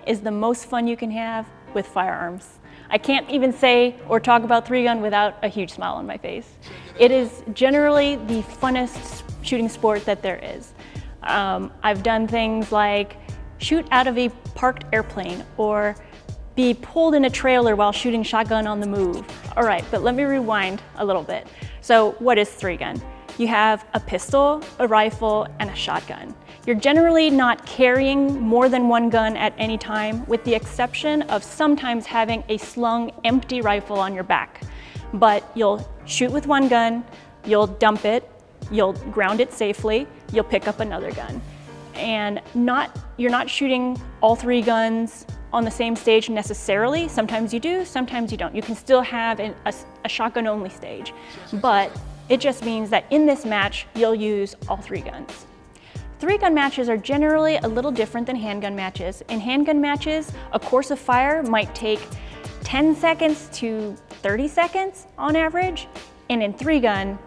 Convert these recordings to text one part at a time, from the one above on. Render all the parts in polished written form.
is the most fun you can have with firearms. I can't even say or talk about 3-gun without a huge smile on my face. It is generally the funnest shooting sport that there is. I've done things like shoot out of a parked airplane or be pulled in a trailer while shooting shotgun on the move. All right, but let me rewind a little bit. So what is 3-gun? You have a pistol, a rifle, and a shotgun. You're generally not carrying more than one gun at any time, with the exception of sometimes having a slung empty rifle on your back. But you'll shoot with one gun, you'll dump it, you'll ground it safely, you'll pick up another gun. And you're not shooting all 3 guns on the same stage necessarily. Sometimes you do, sometimes you don't. You can still have a shotgun only stage, but it just means that in this match, you'll use all 3 guns. 3-gun matches are generally a little different than handgun matches. In handgun matches, a course of fire might take 10 seconds to 30 seconds on average, and in 3-gun,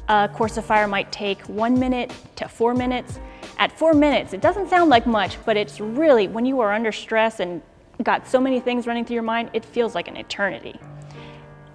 a course of fire might take 1 minute to 4 minutes. At 4 minutes, it doesn't sound like much, but it's really, when you are under stress and got so many things running through your mind, it feels like an eternity.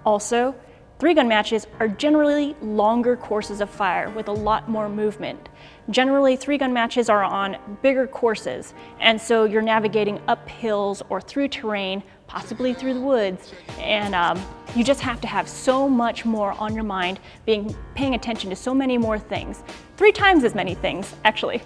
Also, 3-gun matches are generally longer courses of fire with a lot more movement. Generally, 3-gun matches are on bigger courses, and so you're navigating up hills or through terrain, possibly through the woods, and you just have to have so much more on your mind, paying attention to so many more things. 3 times as many things, actually.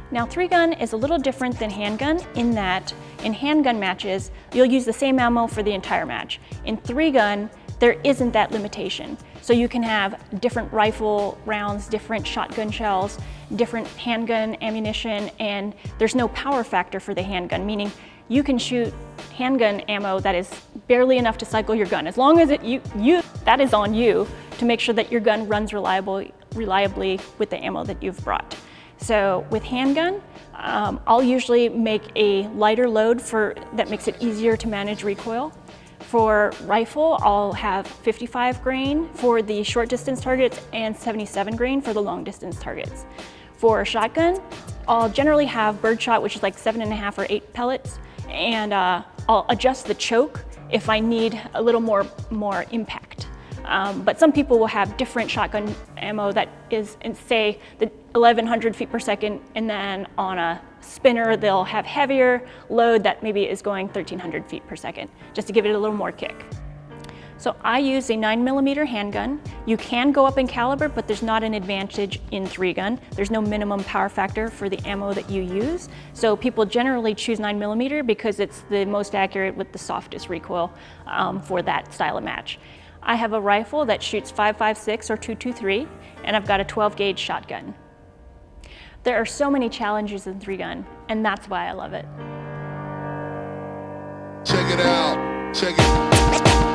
Now, 3-gun is a little different than handgun in that in handgun matches, you'll use the same ammo for the entire match. In 3-gun, there isn't that limitation. So you can have different rifle rounds, different shotgun shells, different handgun ammunition, and there's no power factor for the handgun, meaning you can shoot handgun ammo that is barely enough to cycle your gun. As long as that is on you to make sure that your gun runs reliably with the ammo that you've brought. So with handgun, I'll usually make a lighter load that makes it easier to manage recoil. For rifle, I'll have 55 grain for the short distance targets and 77 grain for the long distance targets. For shotgun, I'll generally have birdshot, which is like 7.5 or 8 pellets, and I'll adjust the choke if I need a little more impact. But some people will have different shotgun ammo that is, say, the 1100 feet per second, and then on a spinner, they'll have heavier load that maybe is going 1300 feet per second, just to give it a little more kick. So I use a 9mm handgun. You can go up in caliber, but there's not an advantage in 3-gun. There's no minimum power factor for the ammo that you use. So people generally choose 9mm because it's the most accurate with the softest recoil for that style of match. I have a rifle that shoots 5.56 or 2.23, and I've got a 12-gauge shotgun. There are so many challenges in 3-gun, and that's why I love it. Check it out. Check it.